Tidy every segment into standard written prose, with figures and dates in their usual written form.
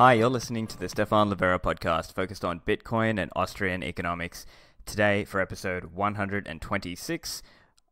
Hi, you're listening to the Stefan Livera podcast focused on Bitcoin and Austrian economics. Today, for episode 126,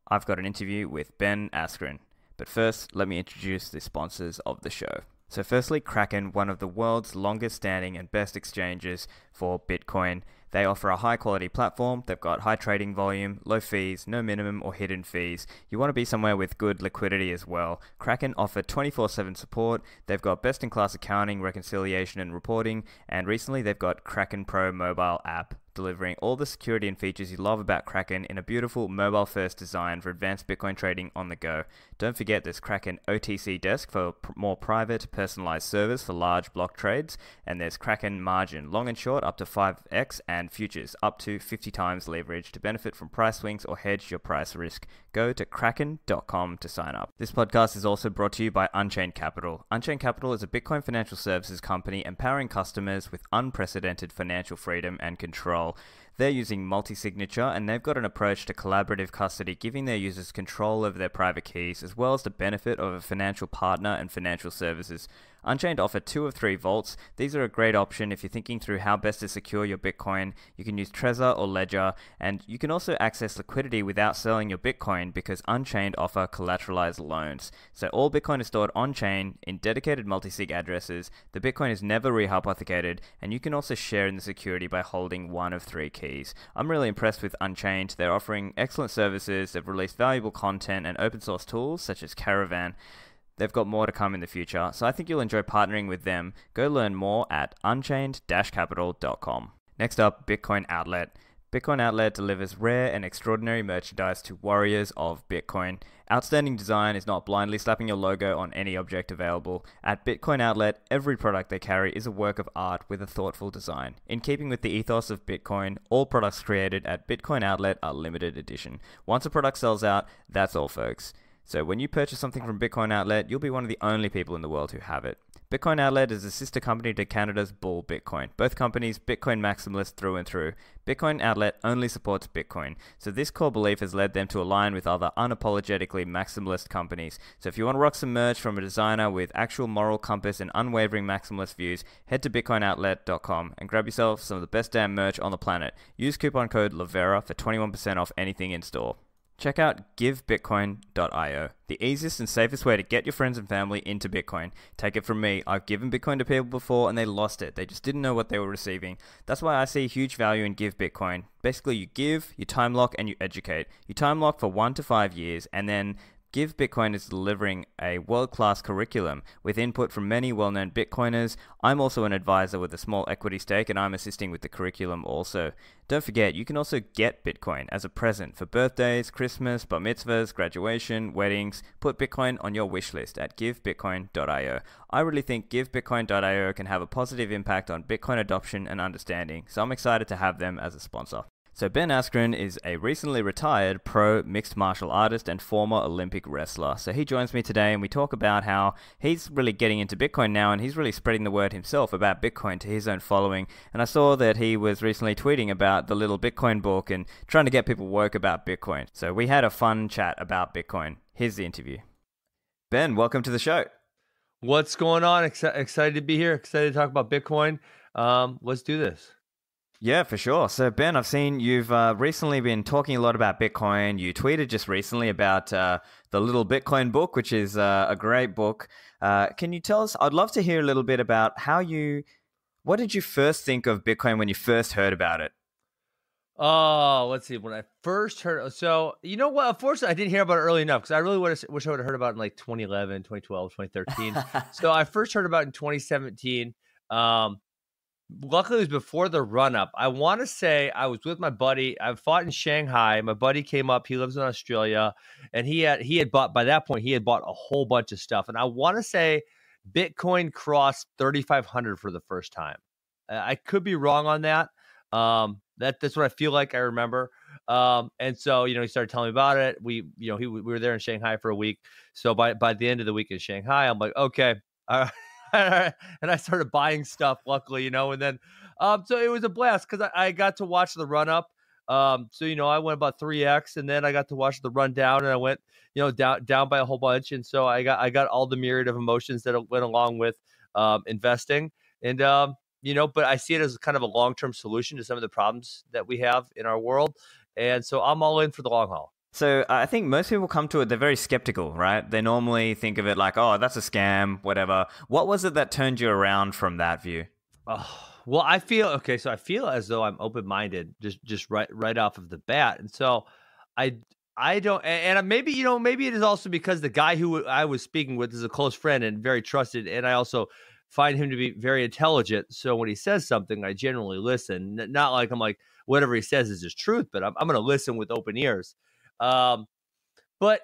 I've got an interview with Ben Askren. But first, let me introduce the sponsors of the show. So firstly, Kraken, one of the world's longest standing and best exchanges for Bitcoin. They offer a high quality platform. They've got high trading volume, low fees, no minimum or hidden fees. You want to be somewhere with good liquidity as well. Kraken offer 24/7 support. They've got best in class accounting, reconciliation and reporting. And recently they've got Kraken Pro mobile app, delivering all the security and features you love about Kraken in a beautiful mobile-first design for advanced Bitcoin trading on the go. Don't forget there's Kraken OTC Desk for more private, personalized service for large block trades, and there's Kraken Margin, long and short up to 5x, and futures up to 50 times leverage to benefit from price swings or hedge your price risk. Go to kraken.com to sign up. This podcast is also brought to you by Unchained Capital. Unchained Capital is a Bitcoin financial services company empowering customers with unprecedented financial freedom and control. They're using multi-signature and they've got an approach to collaborative custody, giving their users control over their private keys as well as the benefit of a financial partner and financial services. Unchained offer 2 of 3 vaults. These are a great option if you're thinking through how best to secure your Bitcoin. You can use Trezor or Ledger, and you can also access liquidity without selling your Bitcoin because Unchained offer collateralized loans. So all Bitcoin is stored on-chain in dedicated multi-sig addresses. The Bitcoin is never rehypothecated, and you can also share in the security by holding 1 of 3 keys. I'm really impressed with Unchained. They're offering excellent services. They've released valuable content and open source tools such as Caravan. They've got more to come in the future, so I think you'll enjoy partnering with them. Go learn more at unchained-capital.com. Next up, Bitcoin Outlet. Bitcoin Outlet delivers rare and extraordinary merchandise to warriors of Bitcoin. Outstanding design is not blindly slapping your logo on any object available. At Bitcoin Outlet, every product they carry is a work of art with a thoughtful design. In keeping with the ethos of Bitcoin, all products created at Bitcoin Outlet are limited edition. Once a product sells out, that's all, folks. So when you purchase something from Bitcoin Outlet, you'll be one of the only people in the world who have it. Bitcoin Outlet is a sister company to Canada's Bull Bitcoin. Both companies Bitcoin maximalists through and through. Bitcoin Outlet only supports Bitcoin, so this core belief has led them to align with other unapologetically maximalist companies. So if you want to rock some merch from a designer with actual moral compass and unwavering maximalist views, head to bitcoinoutlet.com and grab yourself some of the best damn merch on the planet. Use coupon code LIVERA for 21% off anything in store. Check out givebitcoin.io, the easiest and safest way to get your friends and family into Bitcoin. Take it from me, I've given Bitcoin to people before and they lost it. They just didn't know what they were receiving. That's why I see huge value in Give Bitcoin. Basically, you give, you time lock, and you educate. You time lock for 1 to 5 years, and then Give Bitcoin is delivering a world-class curriculum with input from many well-known Bitcoiners. I'm also an advisor with a small equity stake and I'm assisting with the curriculum also. Don't forget, you can also get Bitcoin as a present for birthdays, Christmas, bar mitzvahs, graduation, weddings. Put Bitcoin on your wish list at givebitcoin.io. I really think givebitcoin.io can have a positive impact on Bitcoin adoption and understanding, so I'm excited to have them as a sponsor. So Ben Askren is a recently retired pro mixed martial artist and former Olympic wrestler. So he joins me today and we talk about how he's really getting into Bitcoin now and he's really spreading the word himself about Bitcoin to his own following. And I saw that he was recently tweeting about the little Bitcoin book and trying to get people woke about Bitcoin. So we had a fun chat about Bitcoin. Here's the interview. Ben, welcome to the show. What's going on? Excited to be here. Excited to talk about Bitcoin. Let's do this. Yeah, for sure. So, Ben, I've seen you've recently been talking a lot about Bitcoin. You tweeted just recently about the Little Bitcoin book, which is a great book. Can you tell us, I'd love to hear a little bit about what did you first think of Bitcoin when you first heard about it? Oh, let's see. When I first heard, so you know what? Unfortunately, I didn't hear about it early enough because I really wish I would have heard about it in like 2011, 2012, 2013. So I first heard about it in 2017. Luckily, it was before the run-up. I want to say I was with my buddy. I fought in Shanghai. My buddy came up. He lives in Australia, and he had bought, by that point, he had bought a whole bunch of stuff. And I want to say Bitcoin crossed 3,500 for the first time. I could be wrong on that. That's what I feel like I remember. And so, he started telling me about it. We were there in Shanghai for a week. So by the end of the week in Shanghai, I'm like, okay, and I started buying stuff, luckily, and then, so it was a blast because I got to watch the run up. So, I went about 3x and then I got to watch the run down and I went, down by a whole bunch. And so I got all the myriad of emotions that went along with, investing. And, but I see it as kind of a long-term solution to some of the problems that we have in our world. And so I'm all in for the long haul. So I think most people come to it, they're very skeptical, right? They normally think of it like, oh, that's a scam, whatever. What was it that turned you around from that view? Oh, well, I feel as though I'm open-minded just right off of the bat. And so I I don't, and maybe, maybe it is also because the guy who I was speaking with is a close friend and very trusted, and I also find him to be very intelligent. So when he says something, I generally listen. Not like I'm like whatever he says is his truth, but I'm going to listen with open ears. Um, but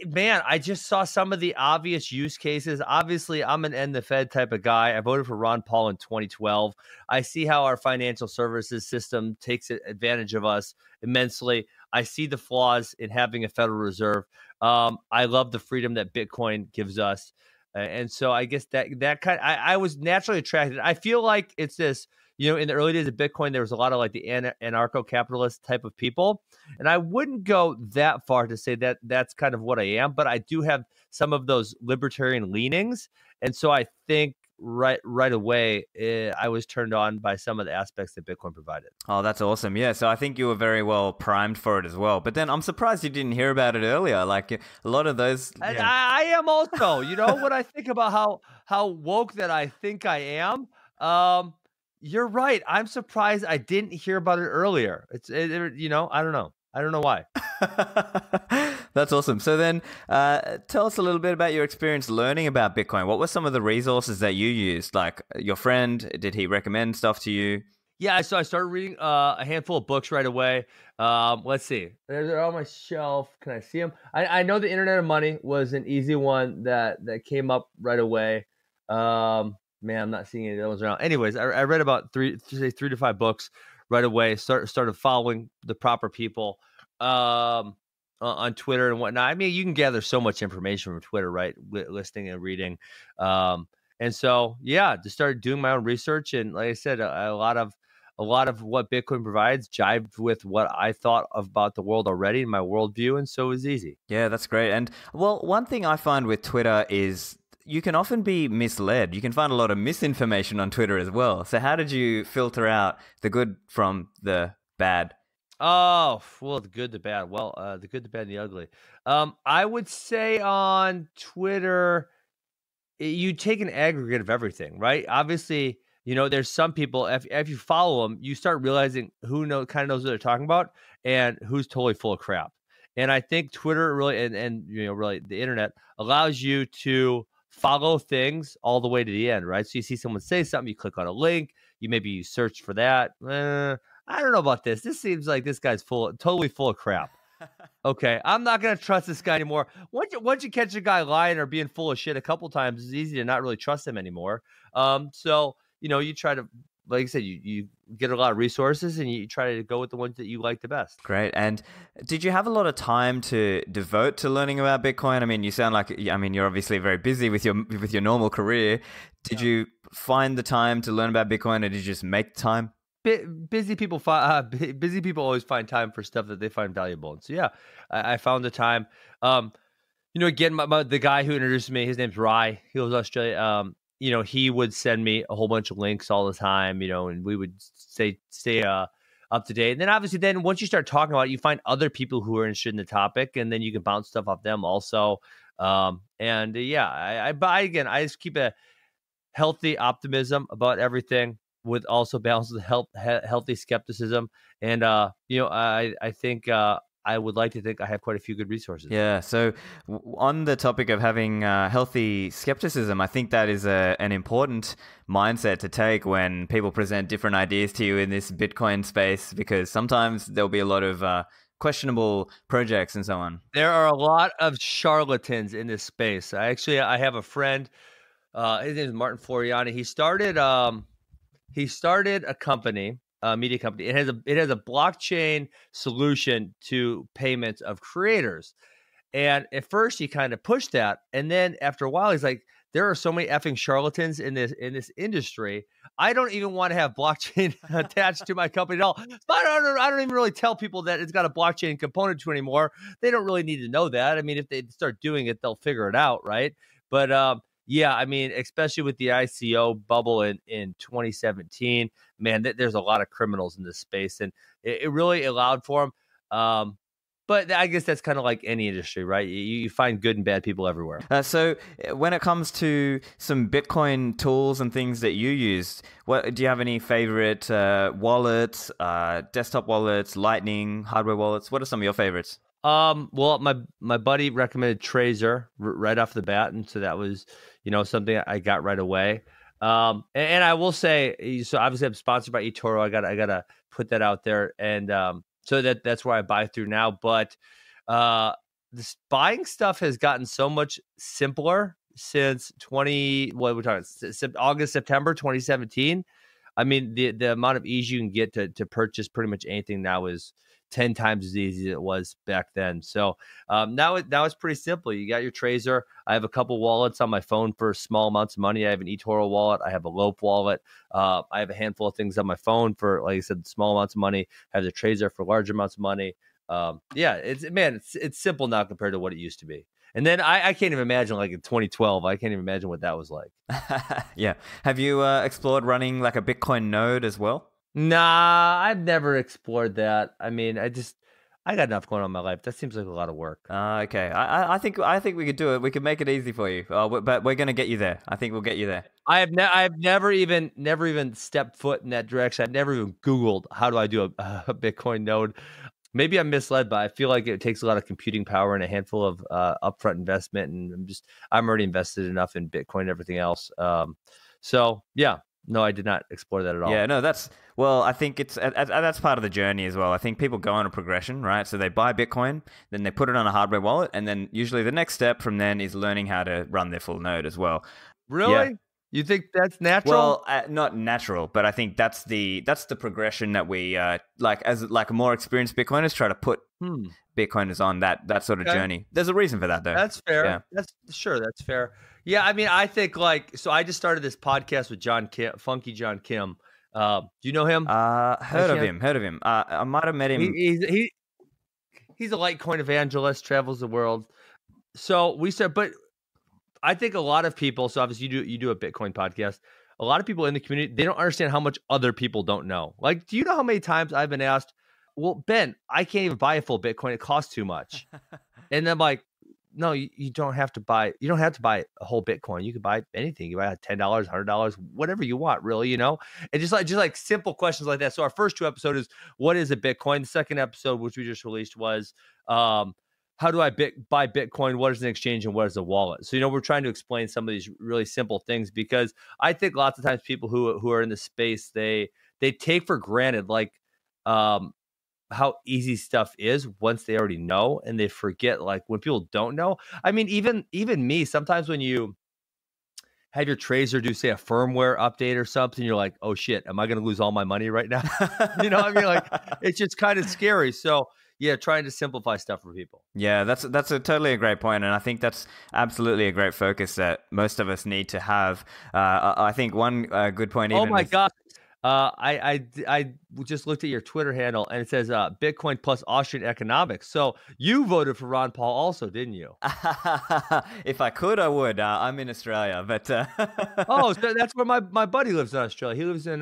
man, I just saw some of the obvious use cases. Obviously, I'm an end the Fed type of guy. I voted for Ron Paul in 2012. I see how our financial services system takes advantage of us immensely. I see the flaws in having a Federal Reserve. I love the freedom that Bitcoin gives us. And so I guess that kind I was naturally attracted. I feel like it's this, in the early days of Bitcoin, there was a lot of like the anarcho-capitalist type of people. And I wouldn't go that far to say that that's kind of what I am, but I do have some of those libertarian leanings. And so I think right away, I was turned on by some of the aspects that Bitcoin provided. Oh, that's awesome. Yeah, so I think you were very well primed for it as well. But then I'm surprised you didn't hear about it earlier. Like a lot of those. And I am also, when I think about how woke that I think I am, you're right. I'm surprised I didn't hear about it earlier. I don't know. I don't know why. That's awesome. So then tell us a little bit about your experience learning about Bitcoin. What were some of the resources that you used? Like your friend, did he recommend stuff to you? Yeah, so I started reading a handful of books right away. Let's see. They're on my shelf. Can I see them? I know the Internet of Money was an easy one that came up right away. Man, I'm not seeing any of those around. Anyways, I read about three to five books right away. Started following the proper people on Twitter and whatnot. I mean, you can gather so much information from Twitter, right? Listening and reading. And so, yeah, just started doing my own research. And like I said, a lot of what Bitcoin provides jived with what I thought about the world already in my worldview. And so it was easy. Yeah, that's great. And well, one thing I find with Twitter is you can often be misled. You can find a lot of misinformation on Twitter as well. So how did you filter out the good from the bad? Oh, well, the good, the bad. Well, the good, the bad, and the ugly. I would say on Twitter, you take an aggregate of everything, right? Obviously, there's some people, if you follow them, you start realizing who kind of knows what they're talking about and who's totally full of crap. And I think Twitter really, and really the internet allows you to follow things all the way to the end, right? So you see someone say something, you click on a link, you search for that. I don't know about this. This seems like this guy's totally full of crap. Okay, I'm not going to trust this guy anymore. Once you catch a guy lying or being full of shit a couple times, it's easy to not really trust him anymore. So, you try to, like I said, you get a lot of resources and you try to go with the ones that you like the best. Great. And did you have a lot of time to devote to learning about Bitcoin? I mean, you sound like, you're obviously very busy with your normal career. Did you find the time to learn about Bitcoin, or did you just make time? Busy people always find time for stuff that they find valuable. And so, yeah, I found the time. Again, the guy who introduced me, his name's Rye. He was Australia. He would send me a whole bunch of links all the time, and we would stay up to date. And then obviously once you start talking about it, you find other people who are interested in the topic, and then you can bounce stuff off them also. I just keep a healthy optimism about everything with also balance with healthy skepticism. And, I think I would like to think I have quite a few good resources. Yeah. So on the topic of having healthy skepticism, I think that is an important mindset to take when people present different ideas to you in this Bitcoin space, because sometimes there'll be a lot of questionable projects and so on. There are a lot of charlatans in this space. I have a friend, his name is Martin Floriani. He started a company, a media company. It has a blockchain solution to payments of creators. And at first he kind of pushed that. And then after a while, he's like, there are so many effing charlatans in this industry. I don't even want to have blockchain attached to my company at all. But I don't even really tell people that it's got a blockchain component to it anymore. They don't really need to know that. I mean, if they start doing it, they'll figure it out, right? But yeah, I mean, especially with the ICO bubble in 2017, man, there's a lot of criminals in this space, and it really allowed for them. But I guess that's kind of like any industry, right? You find good and bad people everywhere. So when it comes to some Bitcoin tools and things that you use, what do you have any favorite wallets, desktop wallets, Lightning, hardware wallets? What are some of your favorites? Well, my buddy recommended Trezor right off the bat, and so that was, something I got right away. And I will say, so obviously I'm sponsored by eToro. I gotta put that out there, and so that's where I buy through now. But this buying stuff has gotten so much simpler since August, September 2017. I mean, the amount of ease you can get to purchase pretty much anything now is 10 times as easy as it was back then. So now it's pretty simple. You got your Trezor. I have a couple wallets on my phone for small amounts of money. I have an eToro wallet. I have a Lope wallet. I have a handful of things on my phone for, like I said, small amounts of money. I have the Trezor for large amounts of money. It's simple now compared to what it used to be. And then I can't even imagine, like in 2012, I can't even imagine what that was like. Yeah. Have you explored running like a Bitcoin node as well? Nah, I've never explored that. I mean, I got enough going on in my life. That seems like a lot of work. Okay. I think we could do it. We could make it easy for you. But we're gonna get you there. I think we'll get you there. I've never even stepped foot in that direction. I've never even Googled how do I do a Bitcoin node. Maybe I'm misled, but I feel like it takes a lot of computing power and a handful of upfront investment, and I'm already invested enough in Bitcoin and everything else. So yeah. No, I did not explore that at all. Yeah, no, I think that's part of the journey as well. I think people go on a progression, right? So they buy Bitcoin, then they put it on a hardware wallet, and then usually the next step from then is learning how to run their full node as well. Really? Yeah. You think that's natural? Well, not natural, but I think that's the progression that we as a more experienced Bitcoiners try to put Bitcoiners on that sort of journey. There's a reason for that, though. That's fair. Yeah. That's fair. Yeah, I mean, I think so I just started this podcast with John Kim, Funky John Kim. Do you know him? Heard of him. I might have met him. He's a Litecoin evangelist, travels the world. So we said, but I think a lot of people, so obviously you do a Bitcoin podcast. A lot of people in the community, they don't understand how much other people don't know. Like, do you know how many times I've been asked, well, Ben, I can't even buy a full Bitcoin. It costs too much. And I'm like, no, you don't have to buy. You don't have to buy a whole Bitcoin. You can buy anything. You buy $10, $100, whatever you want, really. And just like simple questions like that. So our first two episodes is what is a Bitcoin. The second episode, which we just released, was how do I buy Bitcoin? What is an exchange and what is a wallet? So we're trying to explain some of these really simple things because I think lots of times people who are in the space they take for granted how easy stuff is once they already know, and they forget like when people don't know. I mean, even me, sometimes when you have your Trezor do say a firmware update or something, you're like, oh shit, am I going to lose all my money right now? I mean, like it's just kind of scary. So yeah, trying to simplify stuff for people. Yeah, that's totally a great point, and I think that's absolutely a great focus that most of us need to have. I think one good point. Oh my God. I just looked at your Twitter handle and it says Bitcoin plus Austrian economics. So you voted for Ron Paul also, didn't you? If I could, I would. I'm in Australia, but oh, so that's where my buddy lives in Australia. He lives in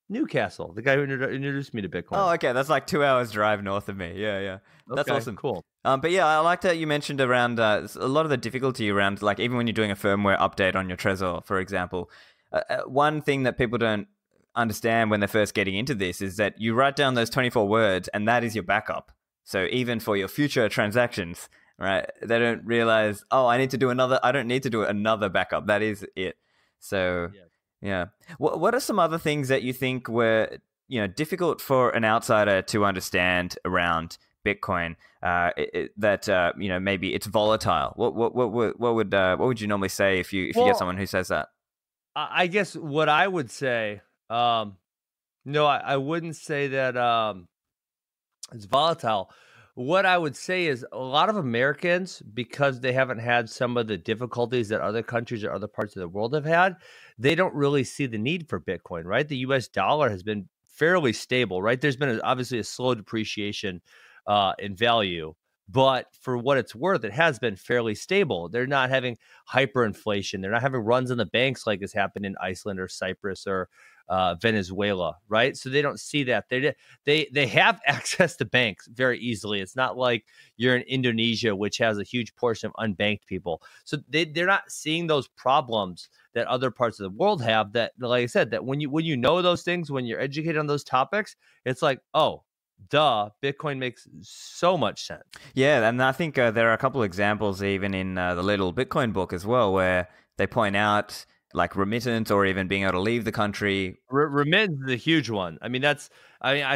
Newcastle. The guy who introduced me to Bitcoin. Oh, okay, that's like 2 hours drive north of me. Yeah, that's awesome. Cool. But yeah, I like that you mentioned around a lot of the difficulty around like even when you're doing a firmware update on your Trezor, for example. One thing that people don't understand when they're first getting into this is that you write down those 24 words and that is your backup. So even for your future transactions, right, they don't realize, I don't need to do another backup. That is it. So yeah. What are some other things that you think were difficult for an outsider to understand around Bitcoin, that maybe it's volatile? What would you normally say if you get someone who says that? I guess what I would say, no, I wouldn't say that it's volatile. What I would say is a lot of Americans, because they haven't had some of the difficulties that other countries or other parts of the world have had, they don't really see the need for Bitcoin, right? The US dollar has been fairly stable, right? There's been obviously a slow depreciation in value, But for what it's worth, it has been fairly stable. They're not having hyperinflation. They're not having runs on the banks like has happened in Iceland or Cyprus or Venezuela, right? So they don't see that. They have access to banks very easily. It's not like you're in Indonesia, which has a huge portion of unbanked people. So they're not seeing those problems that other parts of the world have. That, like I said, that when you know those things, when you're educated on those topics, it's like, oh, duh, Bitcoin makes so much sense. Yeah, and I think there are a couple examples even in the little Bitcoin book as well, where they point out like remittance or even being able to leave the country. Remittance is a huge one. I mean, I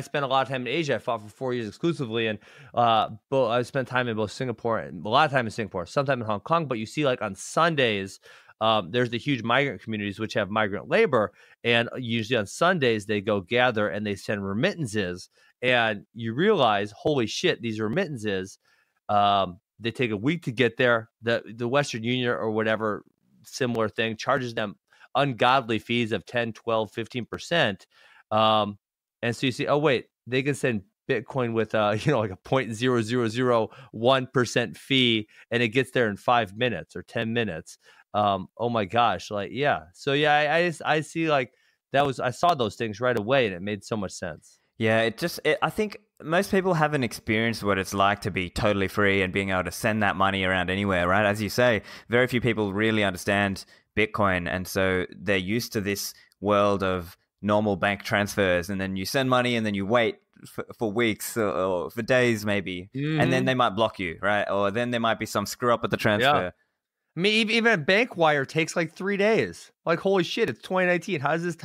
spent a lot of time in Asia. I fought for 4 years exclusively, and I spent time in both Singapore and a lot of time in Singapore, sometime in Hong Kong. But you see, like on Sundays, there's the huge migrant communities which have migrant labor, and usually on Sundays they go gather and they send remittances, and you realize, holy shit, these remittances, they take a week to get there. The Western Union or whatever similar thing charges them ungodly fees of 10, 12, 15%. And so you see, oh, wait, they can send Bitcoin with like a 0.0001% fee, and it gets there in 5 minutes or 10 minutes. Oh my gosh. Like, yeah. So yeah, I see like I saw those things right away, and it made so much sense. Yeah, I think most people haven't experienced what it's like to be totally free and being able to send that money around anywhere, right? As you say, very few people really understand Bitcoin, and so they're used to this world of normal bank transfers, and then you send money and then you wait for weeks or for days maybe, and then they might block you, right? Or then there might be some screw up with the transfer. Yeah. I mean, even a bank wire takes like 3 days. Like, holy shit, it's 2019. How does this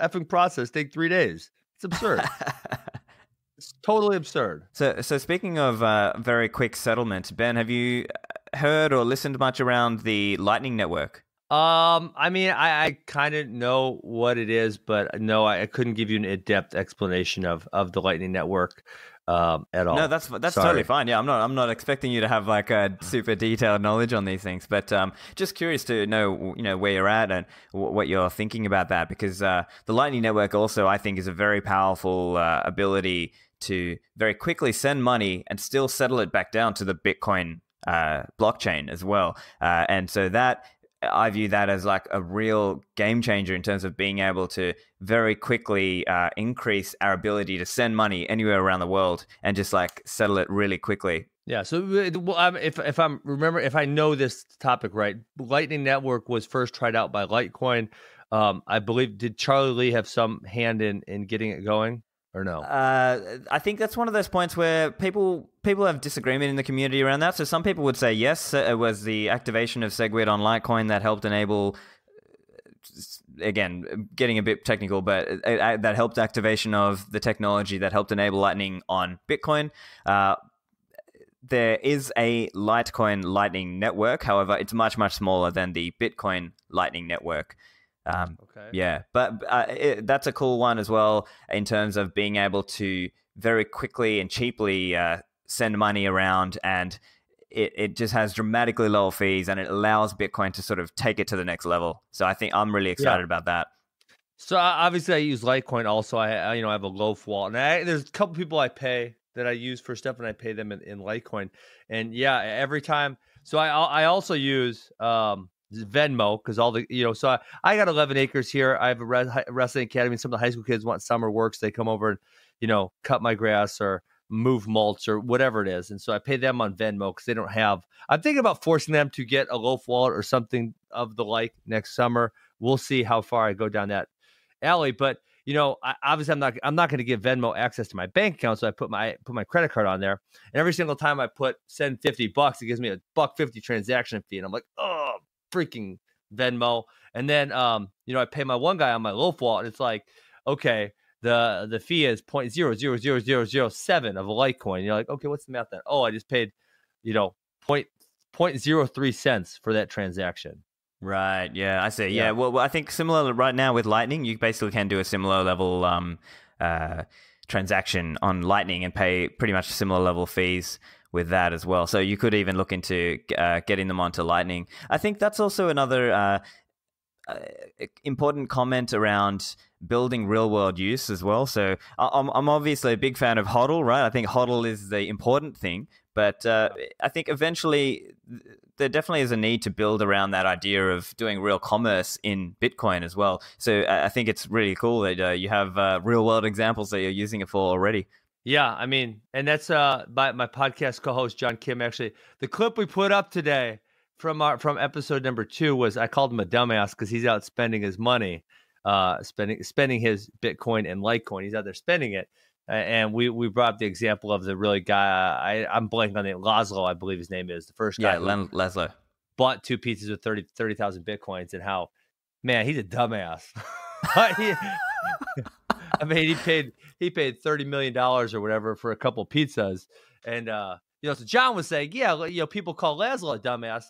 effing process take 3 days? It's absurd. It's totally absurd. So speaking of very quick settlement, Ben, have you heard or listened much around the Lightning Network? I mean, I kind of know what it is, but no, I couldn't give you an in-depth explanation of the Lightning Network at all. No, that's totally fine. Yeah, I'm not expecting you to have like a super detailed knowledge on these things, but just curious to know, where you're at and what you're thinking about that, because the Lightning Network also, I think, is a very powerful ability to very quickly send money and still settle it back down to the Bitcoin blockchain as well, and so that. I view that as like a real game changer in terms of being able to very quickly increase our ability to send money anywhere around the world and just like settle it really quickly. Yeah. So if I know this topic right, Lightning Network was first tried out by Litecoin. I believe, did Charlie Lee have some hand in getting it going? Or no? I think that's one of those points where people have disagreement in the community around that. So some people would say yes, it was the activation of SegWit on Litecoin that helped enable, again, getting a bit technical, but that helped activation of the technology that helped enable Lightning on Bitcoin. There is a Litecoin Lightning Network. However, it's much, much smaller than the Bitcoin Lightning Network. Okay. Yeah, but that's a cool one as well in terms of being able to very quickly and cheaply send money around, and it just has dramatically lower fees, and it allows Bitcoin to sort of take it to the next level. So I think I'm really excited about that. So obviously I use Litecoin also. I have a Loaf wallet, and there's a couple people I pay that I use for stuff, and I pay them in Litecoin. And yeah, every time. So I also use Venmo, because all the so I got 11 acres here. I have a wrestling academy. Some of the high school kids want summer work, so they come over and cut my grass or move mulch or whatever it is, and so I pay them on Venmo because they don't have. I'm thinking about forcing them to get a Loaf wallet or something of the like next summer. We'll see how far I go down that alley, but obviously I'm not going to give Venmo access to my bank account, so I put my credit card on there, and every single time I send $50, it gives me a $1.50 transaction fee, and I'm like, oh, freaking Venmo. And then I pay my one guy on my Loaf wallet, and it's like, okay, the fee is 0.000007 of a Litecoin. You're like, okay, what's the math then? Oh, I just paid 0.03 cents for that transaction. Right. Yeah, I see. Yeah. Well, I think similar right now with Lightning, you basically can do a similar level transaction on Lightning and pay pretty much similar level fees with that as well. So you could even look into getting them onto Lightning. I think that's also another important comment around building real world use as well. So I'm obviously a big fan of HODL, right? I think HODL is the important thing, But I think eventually there definitely is a need to build around that idea of doing real commerce in Bitcoin as well. So I think it's really cool that you have real world examples that you're using it for already. Yeah, I mean, and that's my podcast co-host John Kim. Actually, the clip we put up today from episode number 2 was, I called him a dumbass because he's out spending his money, spending his Bitcoin and Litecoin. He's out there spending it, and we brought up the example of the really guy. I'm blanking on the Laszlo, I believe his name is, the first guy. Yeah, Laszlo bought 2 pizzas with 30,000 Bitcoins, and how, man, he's a dumbass. I mean, he paid $30 million or whatever for a couple pizzas, and so John was saying, yeah, people call Laszlo a dumbass,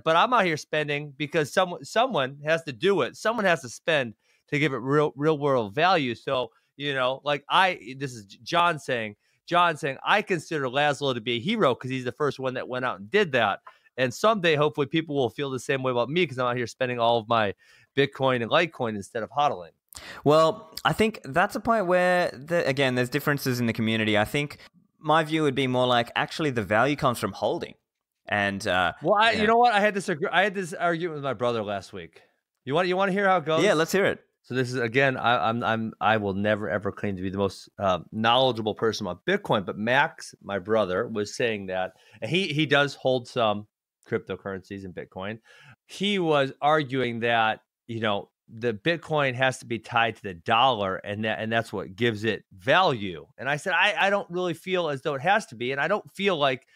but I'm out here spending because someone has to do it. Someone has to spend to give it real world value. So this is John saying, I consider Laszlo to be a hero because he's the first one that went out and did that. And someday, hopefully, people will feel the same way about me because I'm out here spending all of my Bitcoin and Litecoin instead of hodling. Well, I think that's a point where, again, there's differences in the community. I think my view would be more like, actually, the value comes from holding. And you know what? I had this argument with my brother last week. You want to hear how it goes? Yeah, let's hear it. So this is, again, I will never ever claim to be the most knowledgeable person about Bitcoin, but Max, my brother, was saying that, and he does hold some cryptocurrencies and Bitcoin. He was arguing that the Bitcoin has to be tied to the dollar, and that's what gives it value. And I said, I don't really feel as though it has to be, and I don't feel like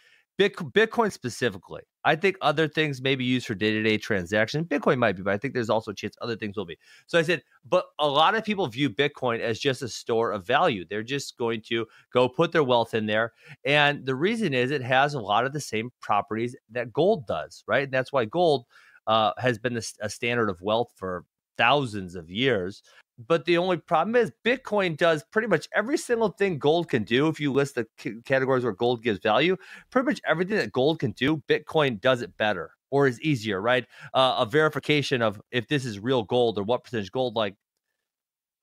Bitcoin specifically. I think other things may be used for day-to-day transactions. Bitcoin might be, but I think there's also a chance other things will be. So I said, but a lot of people view Bitcoin as just a store of value. They're just going to go put their wealth in there. And the reason is it has a lot of the same properties that gold does, right? And that's why gold has been a standard of wealth for thousands of years. But the only problem is Bitcoin does pretty much every single thing gold can do. If you list the categories where gold gives value, pretty much everything that gold can do, Bitcoin does it better or is easier, right? A verification of if this is real gold or what percentage gold, like,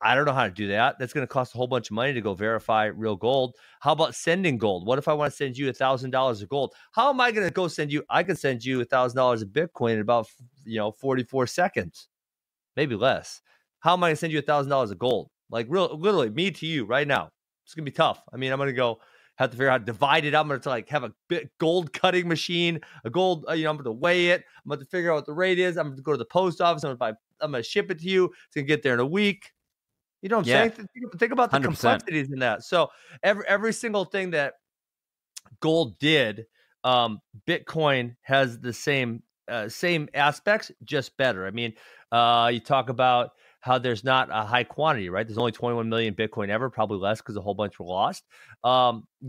I don't know how to do that. That's going to cost a whole bunch of money to go verify real gold. How about sending gold? What if I want to send you $1,000 of gold? How am I going to go send you? I can send you $1,000 of Bitcoin in about 44 seconds, maybe less. How am I going to send you $1,000 of gold? Like, literally, me to you right now. It's going to be tough. I mean, I'm going to have to figure out how to divide it up. I'm going to have a gold cutting machine, I'm going to weigh it. I'm going to figure out what the rate is. I'm going to go to the post office. I'm going to ship it to you. It's going to get there in a week. You know what I'm saying? Think about the 100%. Complexities in that. So every single thing that gold did, Bitcoin has the same aspects, just better. I mean, you talk about how there's not a high quantity, right? There's only 21 million Bitcoin ever, probably less because a whole bunch were lost.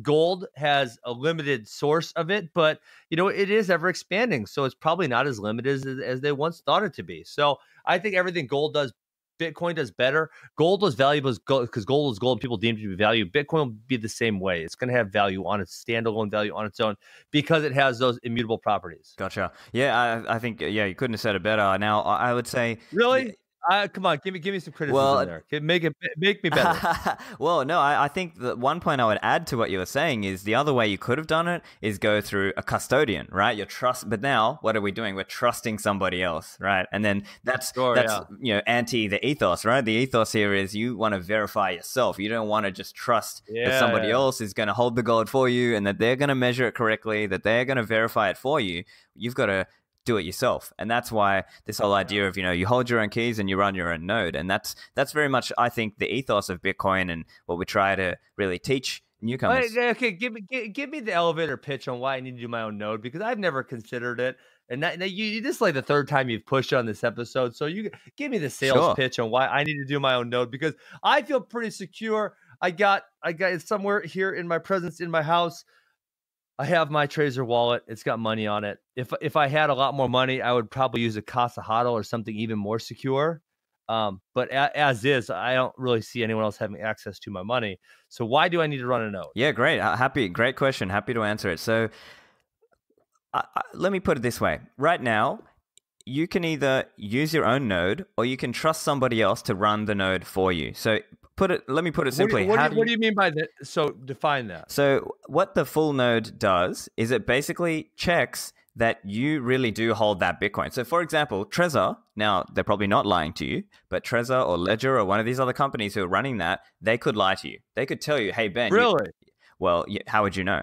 Gold has a limited source of it, but it is ever expanding. So it's probably not as limited as they once thought it to be. So I think everything gold does, Bitcoin does better. Gold was valuable because gold is gold and people deem it to be valuable. Bitcoin will be the same way. It's going to have value on its standalone value on its own because it has those immutable properties. Gotcha. Yeah, I think, you couldn't have said it better. Now, I would say... Really? Come on, give me some criticism there. Make me better. Well, no, I think that one point I would add to what you were saying is the other way you could have done it is go through a custodian, right? But now what are we doing? We're trusting somebody else, right? And then that's anti the ethos, right? The ethos here is you want to verify yourself. You don't want to just trust that somebody else is going to hold the gold for you and that they're going to measure it correctly, that they're going to verify it for you. You've got to do it yourself. And that's why this whole idea of, you hold your own keys and you run your own node. And that's very much, I think, the ethos of Bitcoin and what we try to really teach newcomers. Okay, give me the elevator pitch on why I need to do my own node, because I've never considered it. And you this is like the third time you've pushed on this episode. So you give me the sales pitch on why I need to do my own node, because I feel pretty secure. I got it somewhere here in my presence in my house. I have my Trezor wallet. It's got money on it. If I had a lot more money, I would probably use a Casa Hodl or something even more secure. But as is, I don't really see anyone else having access to my money. So why do I need to run a node? Yeah, great. Great question. Happy to answer it. So let me put it this way. Right now, you can either use your own node or you can trust somebody else to run the node for you. So let me put it simply. What do you mean by that? So define that. So what the full node does is it basically checks that you really do hold that Bitcoin. So for example, Trezor, now they're probably not lying to you, but Trezor or Ledger or one of these other companies who are running that, they could lie to you. They could tell you, hey, Ben. Really? How would you know?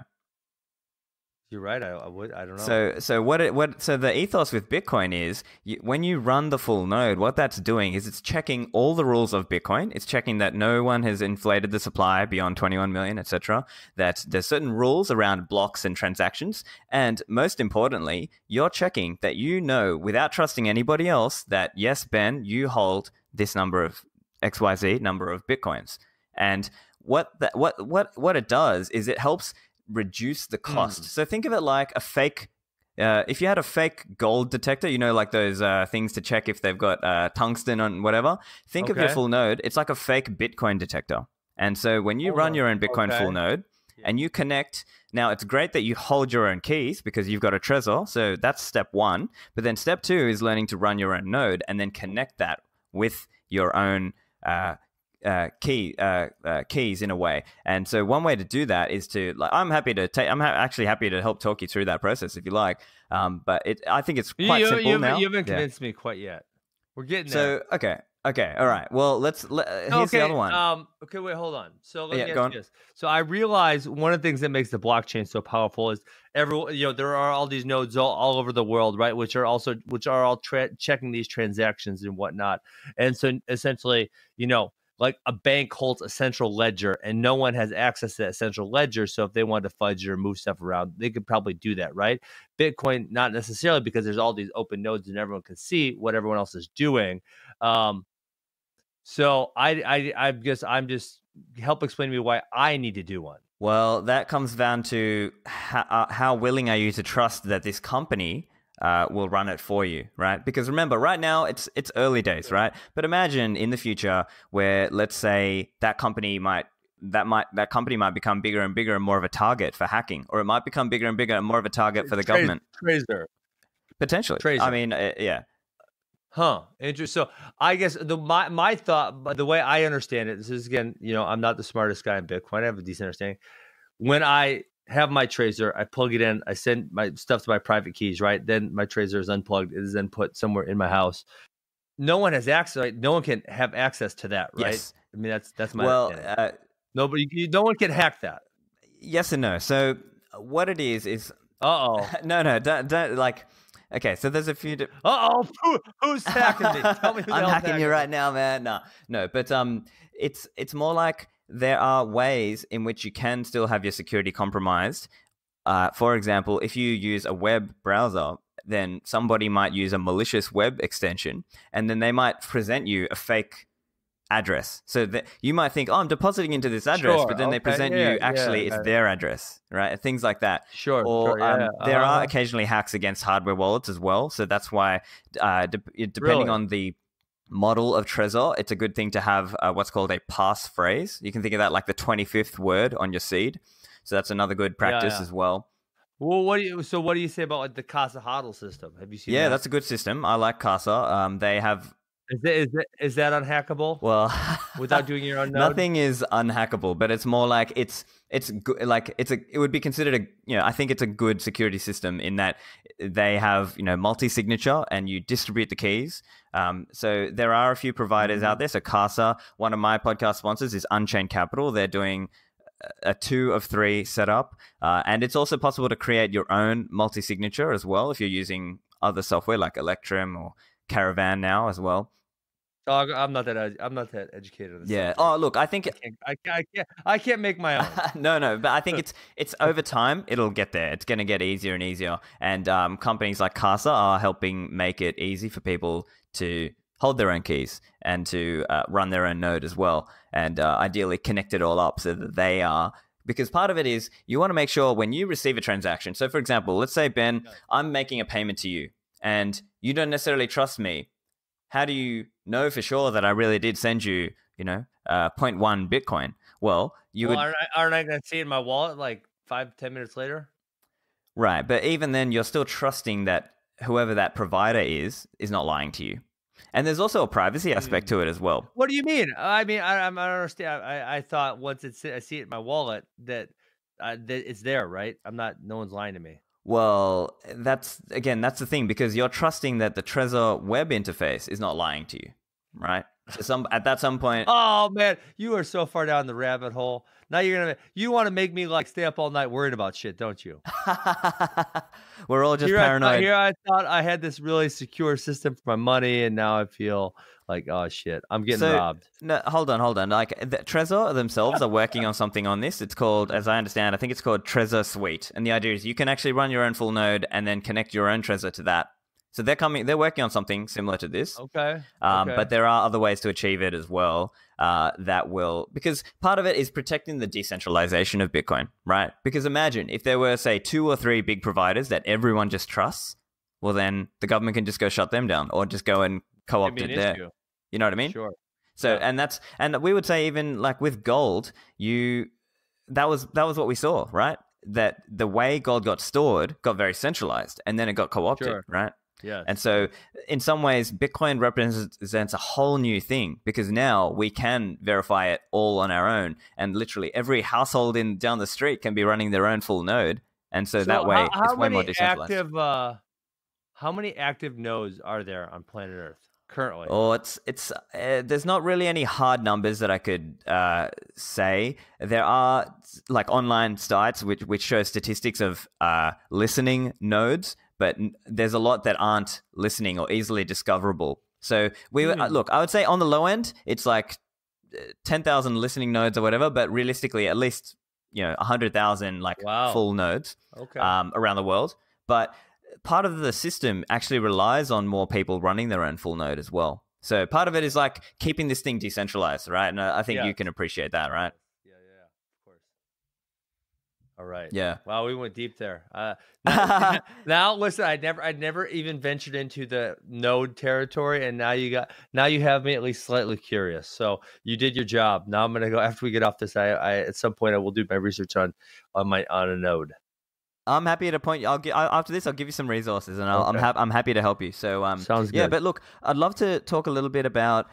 You're right. I don't know. So the ethos with Bitcoin is when you run the full node, what that's doing is it's checking all the rules of Bitcoin. It's checking that no one has inflated the supply beyond 21 million, etc. That there's certain rules around blocks and transactions, and most importantly, you're checking that you know without trusting anybody else that yes, Ben, you hold this number of XYZ number of Bitcoins, and what it does is it helps reduce the cost. So think of it like a fake if you had a fake gold detector, like those things to check if they've got tungsten on whatever, think of your full node, it's like a fake Bitcoin detector. And so when you run your own Bitcoin full node and you connect, now it's great that you hold your own keys because you've got a Trezor, so that's step one. But then step two is learning to run your own node and then connect that with your own keys in a way. And so one way to do that is to I'm actually happy to help talk you through that process if you like. But I think it's quite simple now. You haven't convinced me quite yet. We're getting there. So okay, all right. Well, here's the other one. Okay, wait, hold on. So let me go ask you this. So I realize one of the things that makes the blockchain so powerful is everyone. There are all these nodes all over the world, right? Which are all checking these transactions and whatnot. And so essentially, like a bank holds a central ledger and no one has access to that central ledger. So if they wanted to fudge or move stuff around, they could probably do that, right? Bitcoin, not necessarily, because there's all these open nodes and everyone can see what everyone else is doing. So I guess I'm just help explain to me why I need to do one. Well, that comes down to how willing are you to trust that this company will run it for you, right? Because remember, right now it's early days, right? But imagine in the future where, let's say, that company might become bigger and bigger and more of a target for hacking, or it might become bigger and bigger and more of a target for the government. Trezor. Potentially. Trezor. I mean, yeah. Huh. Interesting. So I guess my thought, but the way I understand it, this is again, I'm not the smartest guy in Bitcoin. I have a decent understanding. When I have my Trezor, I plug it in, I send my stuff to my private keys, right? Then my Trezor is unplugged. It is then put somewhere in my house. No one has access, right? No one can have access to that, right? Yes. I mean, that's my opinion. No one can hack that. Yes and no. So what it is no, don't like. Okay, so there's a few. Who's hacking me? Tell me who's I'm hacking you right now, man. No, but it's more like there are ways in which you can still have your security compromised. For example, if you use a web browser, then somebody might use a malicious web extension, and then they might present you a fake address. So that you might think, I'm depositing into this address, but then they present you it's their address, right? Things like that. Sure. Or there are occasionally hacks against hardware wallets as well. So that's why, depending on the model of Trezor, it's a good thing to have what's called a passphrase. You can think of that like the 25th word on your seed. So that's another good practice as well. Well, what do you say about like the Casa HODL system? Have you seen that? Yeah, that's a good system. I like Casa. They have... Is that unhackable? Well, without doing your own node? Nothing is unhackable, but it's more like it would be considered I think it's a good security system in that they have multi-signature and you distribute the keys. So there are a few providers out there. So Casa, one of my podcast sponsors, is Unchained Capital. They're doing a 2 of 3 setup, and it's also possible to create your own multi-signature as well if you're using other software like Electrum or Caravan now as well. Oh, I'm not that educated on this. Yeah. Oh, look, I think I can't make my own. No, but I think it's over time it'll get there. It's going to get easier and easier, and companies like Casa are helping make it easy for people to hold their own keys and to run their own node as well, and ideally connect it all up so that they are. Because part of it is you want to make sure when you receive a transaction. So, for example, let's say, Ben, I'm making a payment to you, and you don't necessarily trust me. How do you know for sure that I really did send you, 0.1 Bitcoin? Well, aren't I going to see it in my wallet like 5-10 minutes later? Right, but even then, you're still trusting that whoever that provider is not lying to you. And there's also a privacy aspect to it as well. What do you mean? I mean, I don't understand. I thought once I see it in my wallet that it's there, right? No one's lying to me. Well, that's the thing, because you're trusting that the Trezor web interface is not lying to you, right? So at some point. Oh man, you are so far down the rabbit hole. Now you want to make me like stay up all night worried about shit, don't you? We're all just paranoid. Here I thought I had this really secure system for my money, and now I feel like, oh shit, I'm getting robbed. No, hold on. Like the Trezor themselves are working on something on this. It's called, as I understand, I think it's called Trezor Suite, and the idea is you can actually run your own full node and then connect your own Trezor to that. So they're working on something similar to this. Okay. But there are other ways to achieve it as well. Because part of it is protecting the decentralization of Bitcoin, right? Because imagine if there were, say, 2 or 3 big providers that everyone just trusts, well, then the government can just go shut them down or just go and co-opt it there. You know what I mean? Sure. So, yeah. And we would say even like with gold, that was what we saw, right? That the way gold got stored got very centralized, and then it got co-opted, right? Yeah. And so in some ways, Bitcoin represents a whole new thing, because now we can verify it all on our own. And literally every household down the street can be running their own full node. And so that way it's way more decentralized. How many active nodes are there on planet Earth currently? Oh, there's not really any hard numbers that I could say. There are like online sites which show statistics of listening nodes, but there's a lot that aren't listening or easily discoverable. So look, I would say on the low end, it's like 10,000 listening nodes or whatever, but realistically, at least 100,000 like full nodes around the world. But part of the system actually relies on more people running their own full node as well. So part of it is like keeping this thing decentralized, right? And I think you can appreciate that, right? Yeah, of course. All right. Yeah. Wow, we went deep there. Now listen, I'd never even ventured into the node territory, and now you have me at least slightly curious. So you did your job. Now I'm gonna go after we get off this. I at some point I will do my research on a node. I'm happy to point you. After this, I'll give you some resources, and I'm happy to help you. So sounds good. Yeah, but look, I'd love to talk a little bit about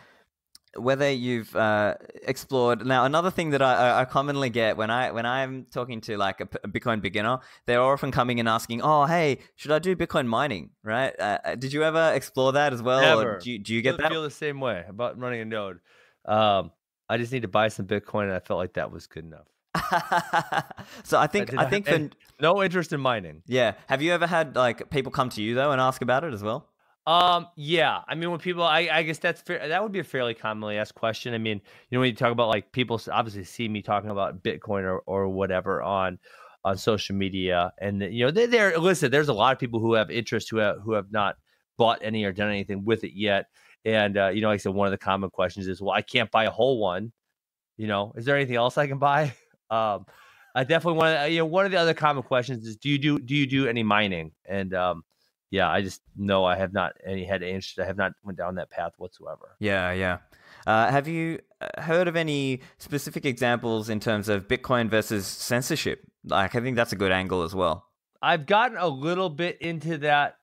whether you've explored. Now, another thing that I commonly get when I'm talking to like a Bitcoin beginner, they're often coming and asking, "Oh, hey, should I do Bitcoin mining?" Right? Did you ever explore that as well? Never. Or do you get that? I feel the same way about running a node. I just need to buy some Bitcoin, and I felt like that was good enough. So I think no interest in mining. Yeah. Have you ever had like people come to you though and ask about it as well? Yeah. I mean, when people, I guess that's fair. That would be a fairly commonly asked question. I mean, when you talk about like people obviously see me talking about Bitcoin or whatever on social media, and listen, there's a lot of people who have interest who have not bought any or done anything with it yet. And like I said, one of the common questions is, well, I can't buy a whole one. Is there anything else I can buy? I definitely want to. One of the other common questions is, do you do any mining? And I just know I have not had interest. I have not went down that path whatsoever. Yeah. Have you heard of any specific examples in terms of Bitcoin versus censorship? Like, I think that's a good angle as well. I've gotten a little bit into that.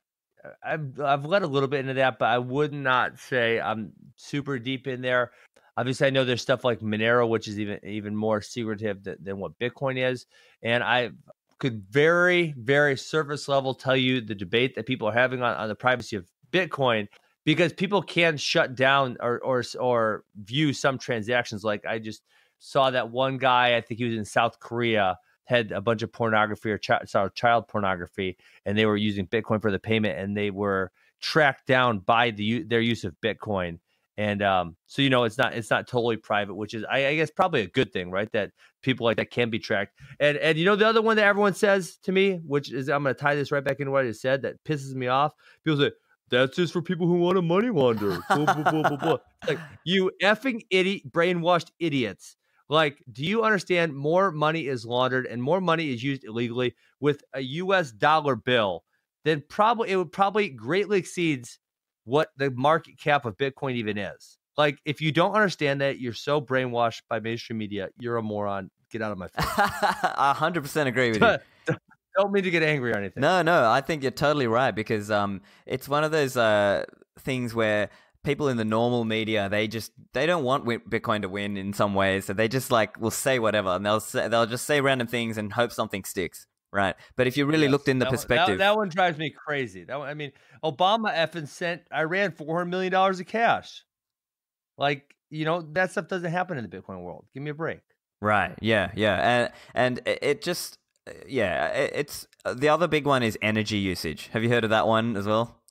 I've led a little bit into that, but I would not say I'm super deep in there. Obviously, I know there's stuff like Monero, which is even more secretive than what Bitcoin is. And I could very, very surface level tell you the debate that people are having on the privacy of Bitcoin, because people can shut down or view some transactions. Like I just saw that one guy, I think he was in South Korea, had a bunch of pornography or child pornography, and they were using Bitcoin for the payment, and they were tracked down by their use of Bitcoin. And so it's not totally private, which is I guess probably a good thing, right? That people like that can be tracked. And the other one that everyone says to me, which is, I'm going to tie this right back into what I just said, that pisses me off. People say that's just for people who want to money launder. Blah, blah, blah, blah, blah. Like, you effing brainwashed idiots. Like, do you understand? More money is laundered and more money is used illegally with a U.S. dollar bill. Then it would probably greatly exceeds what the market cap of Bitcoin even is. Like, if you don't understand that, you're so brainwashed by mainstream media, you're a moron. Get out of my face. I 100% agree with you. Don't mean to get angry or anything. No, I think you're totally right, because it's one of those things where people in the normal media, they don't want Bitcoin to win in some ways, so they just like will say whatever, and they'll just say random things and hope something sticks, right? But if you really looked Yes, in the perspective, that one drives me crazy. That one, I mean, Obama effing sent Iran $400 million of cash. Like, that stuff doesn't happen in the Bitcoin world. Give me a break. right? Yeah, and it just it's the other big one is energy usage. Have you heard of that one as well?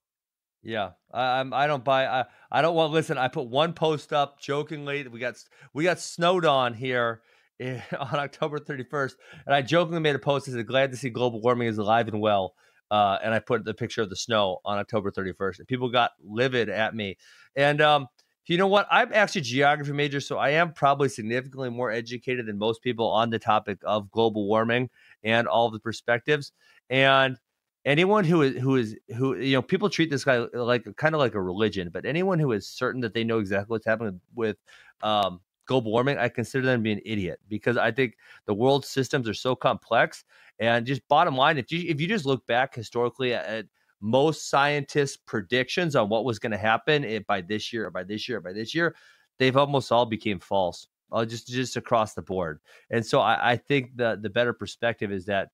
Yeah, I don't buy. I don't want. Listen, I put one post up jokingly that we got snowed on here on October 31st, and I jokingly made a post that said, "Glad to see global warming is alive and well." And I put the picture of the snow on October 31st, and people got livid at me. And you know what? I'm actually a geography major, so I am probably significantly more educated than most people on the topic of global warming and all of the perspectives. And anyone who people treat this guy like kind of like a religion, but anyone who is certain that they know exactly what's happening with global warming, I consider them to be an idiot, because I think the world systems are so complex. And just bottom line, if you just look back historically at most scientists' predictions on what was going to happen by this year or by this year or by this year, they've almost all became false, just across the board. And so I think the better perspective is that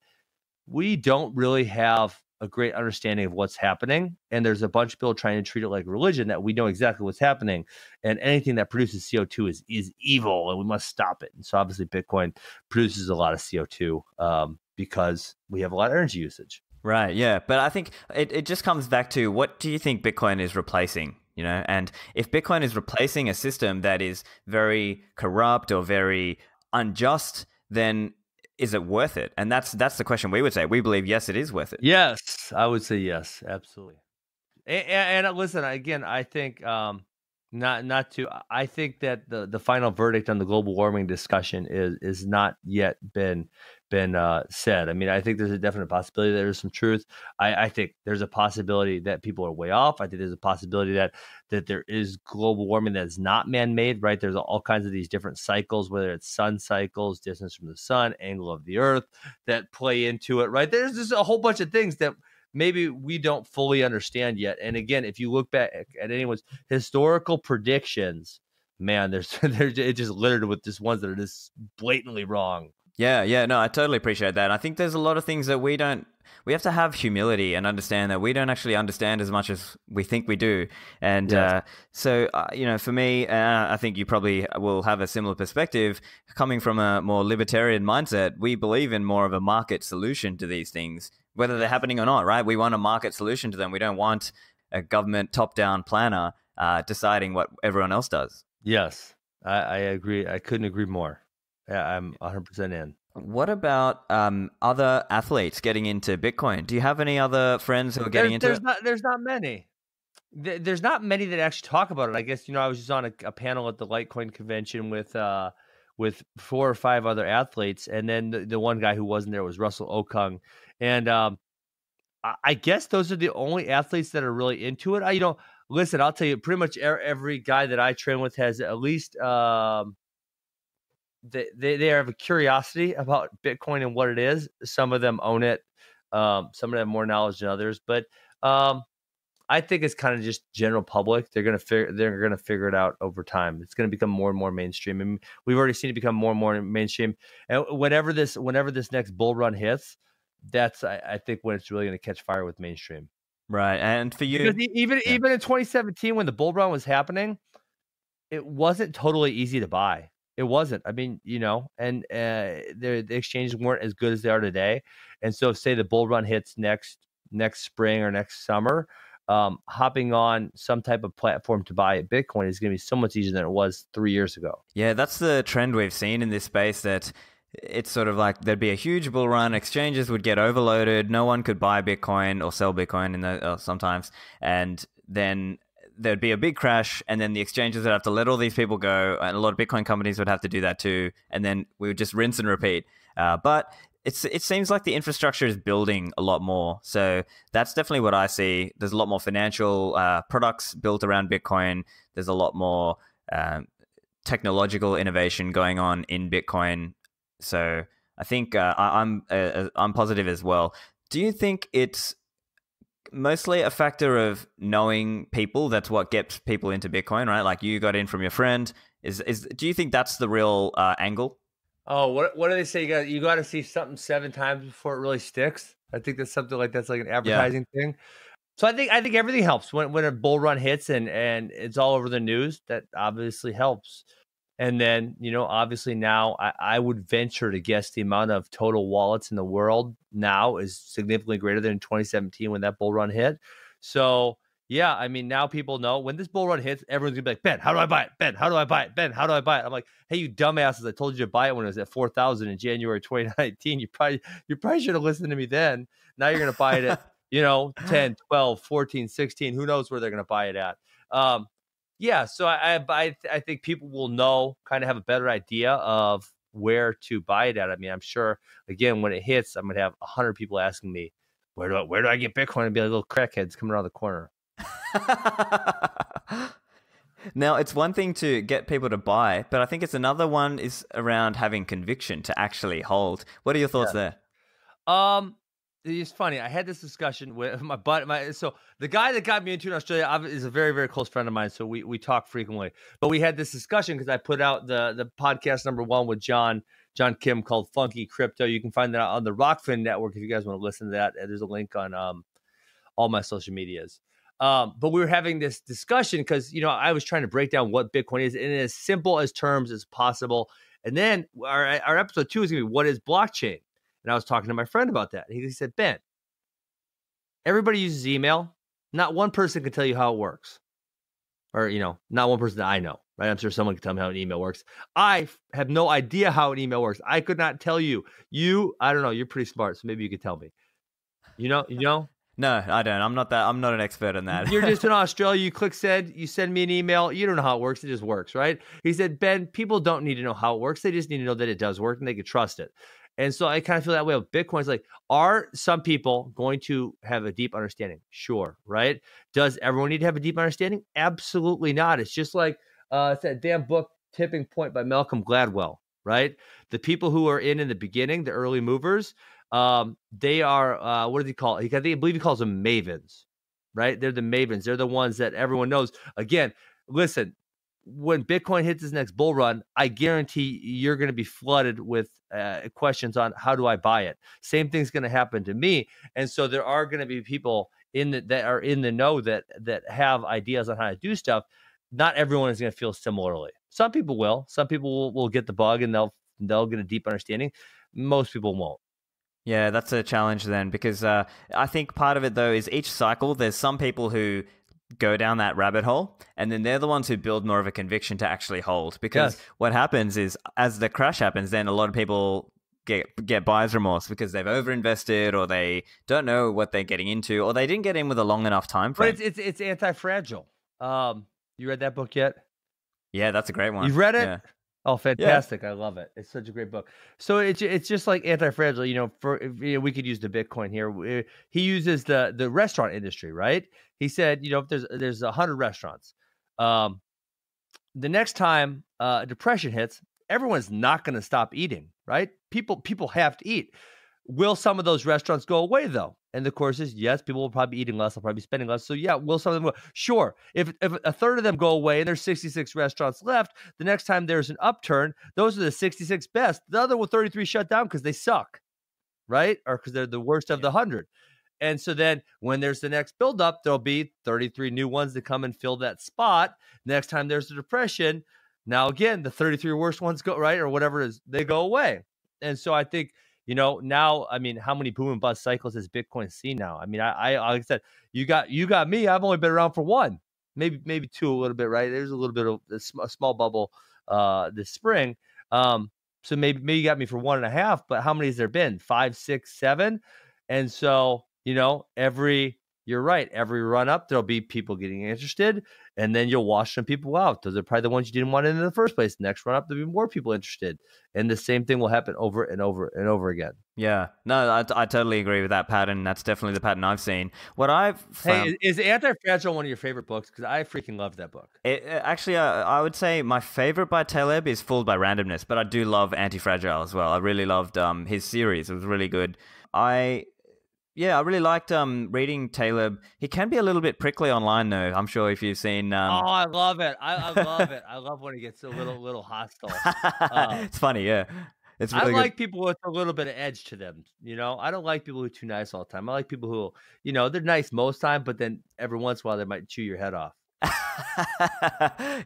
we don't really have a great understanding of what's happening. And there's a bunch of people trying to treat it like religion, that we know exactly what's happening. And anything that produces CO2 is evil, and we must stop it. And so obviously Bitcoin produces a lot of CO2 because we have a lot of energy usage. Right, yeah. But I think it just comes back to, what do you think Bitcoin is replacing? And if Bitcoin is replacing a system that is very corrupt or very unjust, then is it worth it? And that's the question we would say. We believe, yes, it is worth it. Yes, I would say yes, absolutely. And listen, again, I think I think that the final verdict on the global warming discussion is not yet been said. I mean, I think there's a definite possibility that there's some truth. I think there's a possibility that people are way off. I think there's a possibility that there is global warming that is not man-made, right? There's all kinds of these different cycles, whether it's sun cycles, distance from the sun, angle of the earth, that play into it, right? There's just a whole bunch of things that maybe we don't fully understand yet. And again, if you look back at anyone's historical predictions, man, there's it's just littered with just ones that are just blatantly wrong. Yeah, no, I totally appreciate that. I think there's a lot of things that we have to have humility and understand that we don't actually understand as much as we think we do. And for me, I think you probably will have a similar perspective. Coming from a more libertarian mindset, we believe in more of a market solution to these things, whether they're happening or not, right? We want a market solution to them. We don't want a government top-down planner deciding what everyone else does. Yes, I agree. I couldn't agree more. Yeah, I'm 100% in. What about other athletes getting into Bitcoin? Do you have any other friends who are getting into it? There's not many. There's not many that actually talk about it. I guess, I was just on a panel at the Litecoin convention with 4 or 5 other athletes, and then the one guy who wasn't there was Russell Okung. And I guess those are the only athletes that are really into it. Listen, I'll tell you, pretty much every guy that I train with has at least they have a curiosity about Bitcoin and what it is. Some of them own it. Some of them have more knowledge than others, but I think it's kind of just general public. They're gonna figure it out over time. It's gonna become more and more mainstream, and we've already seen it become more and more mainstream. And whenever this next bull run hits, that's I think when it's really gonna catch fire with mainstream. Right, and for you, because even in 2017 when the bull run was happening, it wasn't totally easy to buy. It wasn't. I mean, and the exchanges weren't as good as they are today. And so, say the bull run hits next spring or next summer, hopping on some type of platform to buy Bitcoin is going to be so much easier than it was 3 years ago. Yeah, that's the trend we've seen in this space, that it's sort of like there'd be a huge bull run, exchanges would get overloaded, no one could buy Bitcoin or sell Bitcoin sometimes, and then there'd be a big crash, and then the exchanges would have to let all these people go, and a lot of Bitcoin companies would have to do that too, and then we would just rinse and repeat. But it seems like the infrastructure is building a lot more, so that's definitely what I see. There's a lot more financial products built around Bitcoin. There's a lot more technological innovation going on in Bitcoin. So I think I'm positive as well. Do you think it's mostly a factor of knowing people. That's what gets people into Bitcoin, right? Like you got in from your friend. Do you think that's the real angle? Oh, what do they say? You got to see something 7 times before it really sticks. I think that's something like that's like an Yeah. advertising thing. So I think everything helps when a bull run hits and it's all over the news. That obviously helps. And then, obviously now I would venture to guess the amount of total wallets in the world now is significantly greater than in 2017 when that bull run hit. So yeah, I mean, now people know when this bull run hits, everyone's gonna be like, Ben, how do I buy it? Ben, how do I buy it? Ben, how do I buy it? I'm like, hey, you dumbasses, I told you to buy it when it was at 4,000 in January 2019. You probably should have listened to me then. Now you're gonna buy it at 10, 12, 14, 16. Who knows where they're gonna buy it at? Yeah, so I think people will know, kind of have a better idea of where to buy it at. I mean, I'm sure again when it hits, I'm gonna have 100 people asking me, where do I get Bitcoin? And be like little crackheads coming around the corner. Now, it's one thing to get people to buy, but I think it's another one is around having conviction to actually hold. What are your thoughts there? It's funny. I had this discussion with so the guy that got me into it in Australia is a very, very close friend of mine. So we talk frequently, but we had this discussion because I put out the podcast #1 with John Kim called Funky Crypto. You can find that on the Rockfin Network if you guys want to listen to that. There's a link on all my social medias. But we were having this discussion because, I was trying to break down what Bitcoin is in as simple as terms as possible. And then our episode 2 is going to be what is blockchain? And I was talking to my friend about that. He said, Ben, everybody uses email. Not one person can tell you how it works. Or, not one person that I know, right? I'm sure someone can tell me how an email works. I have no idea how an email works. I could not tell you. I don't know. You're pretty smart, so maybe you could tell me. You know? No, I don't. I'm not an expert in that. You're just in Australia. You click send. You send me an email. You don't know how it works. It just works, right? He said, Ben, people don't need to know how it works. They just need to know that it does work and they can trust it. And so I kind of feel that way with Bitcoin. It's like, are some people going to have a deep understanding? Sure, right? Does everyone need to have a deep understanding? Absolutely not. It's just like it's that damn book, Tipping Point by Malcolm Gladwell, right? The people who are in the beginning, the early movers, they are, what does he call it? I believe he calls them mavens, right? They're the mavens. They're the ones that everyone knows. Again, listen, when Bitcoin hits its next bull run, I guarantee you're going to be flooded with questions on how do I buy it. Same thing's going to happen to me, and so there are going to be people that are in the know that have ideas on how to do stuff. Not everyone is going to feel similarly. Some people will. Some people will get the bug and they'll get a deep understanding. Most people won't. Yeah, that's a challenge then, because I think part of it though is each cycle there's some people who go down that rabbit hole, and then they're the ones who build more of a conviction to actually hold. Because what happens is, as the crash happens, then a lot of people get buyer's remorse because they've overinvested, or they don't know what they're getting into, or they didn't get in with a long enough time frame. But it's anti-fragile. You read that book yet? Yeah, that's a great one. You've read it? Yeah. Oh, fantastic. Yeah. I love it. It's such a great book. So it's just like anti-fragile, we could use the Bitcoin here. He uses the restaurant industry, right? He said, if there's 100 restaurants, the next time depression hits, everyone's not going to stop eating, right? People have to eat. Will some of those restaurants go away though? And the course is yes, people will probably be eating less, they'll probably be spending less. So yeah, will some of them go? Sure. If a third of them go away and there's 66 restaurants left, the next time there's an upturn, those are the 66 best. The other 33 shut down because they suck, right? Or because they're the worst of the 100. And so then when there's the next buildup, there'll be 33 new ones that come and fill that spot. Next time there's a depression, now again, the 33 worst ones go, right? Or whatever it is, they go away. And so I think, now, I mean, how many boom and bust cycles has Bitcoin seen now? I mean, I like I said, you got me. I've only been around for one, maybe two, a little bit, right? There's a little bit of a small bubble this spring. So maybe you got me for 1.5, but how many has there been? 5, 6, 7? And so, you're right. Every run up, there'll be people getting interested, and then you'll wash some people out. Those are probably the ones you didn't want in the first place. Next run up, there'll be more people interested, and the same thing will happen over and over and over again. Yeah, no, I totally agree with that pattern. That's definitely the pattern I've seen. What I've found... Hey, is Anti-Fragile one of your favorite books? Because I freaking loved that book. Actually, I would say my favorite by Taleb is Fooled by Randomness, but I do love Anti-Fragile as well. I really loved his series. It was really good. Yeah, I really liked reading Taleb. He can be a little bit prickly online, though. I'm sure if you've seen. Oh, I love it. I love it. I love when he gets a little hostile. Uh, It's funny, yeah. It's I really good. like people with a little bit of edge to them. I don't like people who are too nice all the time. I like people who, they're nice most time, but then every once in a while they might chew your head off.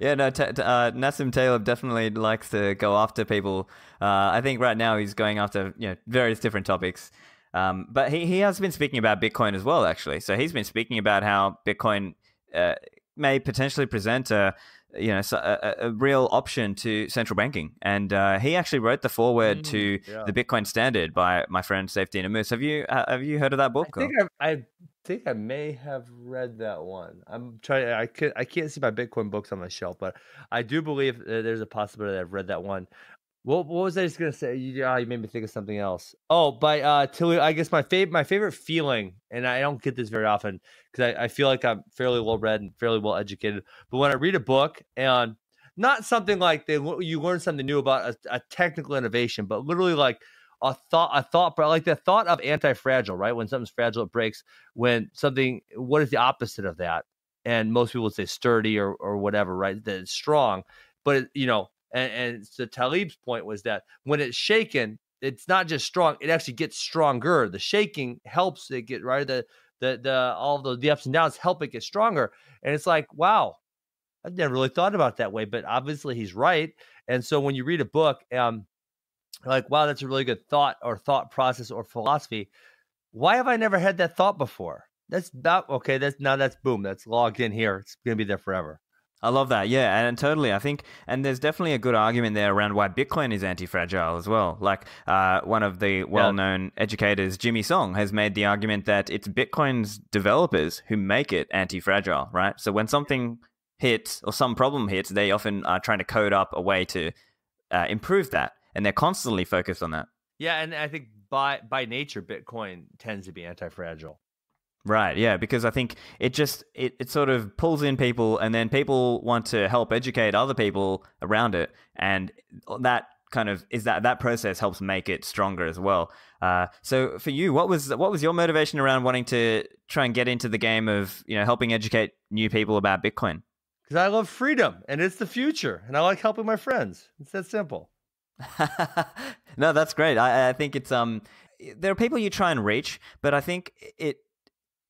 Yeah, no, Nassim Taleb definitely likes to go after people. I think right now he's going after various different topics. But he has been speaking about Bitcoin as well, actually. So he's been speaking about how Bitcoin may potentially present a real option to central banking. And he actually wrote the foreword to Yeah. the Bitcoin Standard by my friend Safety and Amus. Have you heard of that book? I think I may have read that one. I'm trying. I can't see my Bitcoin books on my shelf, but I do believe there's a possibility that I've read that one. What was I just gonna say? You made me think of something else. Oh, by Tilly, I guess my favorite feeling, and I don't get this very often because I feel like I'm fairly well read and fairly well educated. But when I read a book and not something like you learn something new about a technical innovation, but literally like a thought, but like the thought of anti-fragile, right? When something's fragile, it breaks. When something, what is the opposite of that? And most people would say sturdy or whatever, right? That it's strong, but and so Talib's point was that when it's shaken, it's not just strong; it actually gets stronger. The shaking helps it get right. All the ups and downs help it get stronger. And it's like, wow, I've never really thought about it that way. But obviously, he's right. And so when you read a book, like, wow, that's a really good thought process or philosophy. Why have I never had that thought before? That's not okay. That's boom. That's logged in here. It's gonna be there forever. I love that. Yeah, and totally. I think, and there's definitely a good argument there around why Bitcoin is anti-fragile as well. Like one of the well-known educators, Jimmy Song, has made the argument that it's Bitcoin's developers who make it anti-fragile, right? So when something hits or some problem hits, they often are trying to code up a way to improve that, and they're constantly focused on that. Yeah, and I think by nature, Bitcoin tends to be anti-fragile. Right, yeah, because I think it sort of pulls in people, and then people want to help educate other people around it, and that kind of is that process helps make it stronger as well. So for you, what was your motivation around wanting to try and get into the game of helping educate new people about Bitcoin? Because I love freedom, and it's the future, and I like helping my friends. It's that simple. No, that's great. I think it's there are people you try and reach, but I think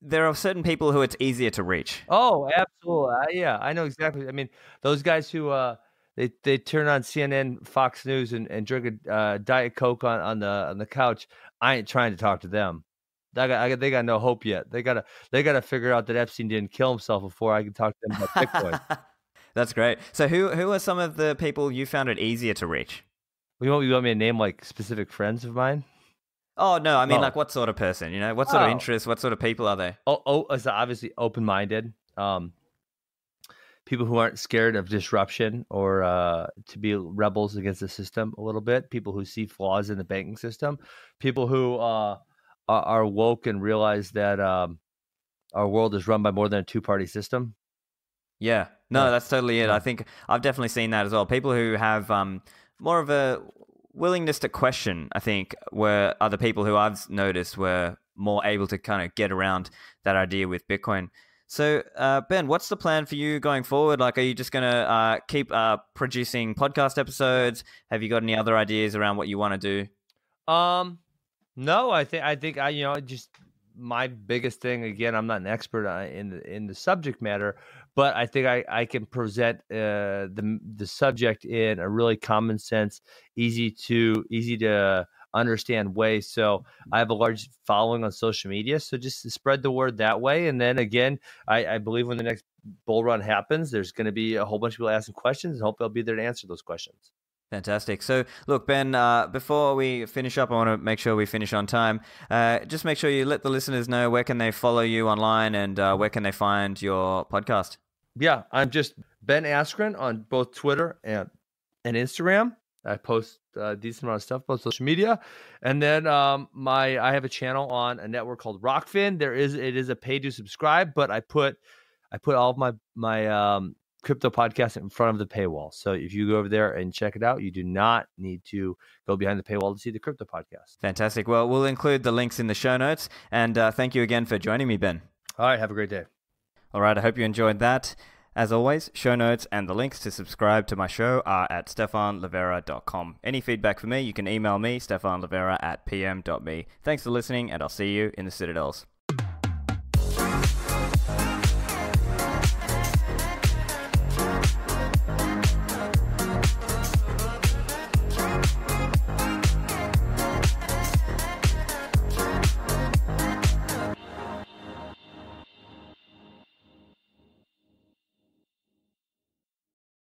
there are certain people who it's easier to reach. Oh, absolutely. Yeah, I know exactly. I mean, those guys who they turn on CNN, Fox News, and drink a Diet Coke on the couch. I ain't trying to talk to them. They got no hope yet. They gotta figure out that Epstein didn't kill himself before I can talk to them about Bitcoin. That's great. So who are some of the people you found it easier to reach? You want me to name like specific friends of mine? Oh no, I mean like what sort of person? What sort of interests? What sort of people are they? It's obviously open-minded. People who aren't scared of disruption or to be rebels against the system a little bit. People who see flaws in the banking system. People who are woke and realize that our world is run by more than a two-party system. Yeah, no, that's totally it. I think I've definitely seen that as well. People who have more of a willingness to question, I think, were other people who I've noticed were more able to kind of get around that idea with Bitcoin. So, Ben, what's the plan for you going forward? Like, are you just going to keep producing podcast episodes? Have you got any other ideas around what you want to do? No, I think just my biggest thing, again, I'm not an expert in the subject matter, but I think I can present the subject in a really common sense, easy to understand way. So I have a large following on social media, so just spread the word that way. And then again, I believe when the next bull run happens, there's going to be a whole bunch of people asking questions, and hope they'll be there to answer those questions. Fantastic. So, look, Ben, before we finish up, I want to make sure we finish on time. Just make sure you let the listeners know where can they follow you online and where can they find your podcast. Yeah, I'm just Ben Askren on both Twitter and Instagram. I post a decent amount of stuff, both social media, and then I have a channel on a network called Rockfin. It is a pay to subscribe, but I put all of my crypto podcast in front of the paywall. So if you go over there and check it out, you do not need to go behind the paywall to see the crypto podcast. Fantastic. Well, we'll include the links in the show notes. And thank you again for joining me, Ben. All right. Have a great day. All right. I hope you enjoyed that. As always, show notes and the links to subscribe to my show are at stefanlivera.com. Any feedback for me, you can email me, stefanlivera@pm.me. Thanks for listening, and I'll see you in the Citadels.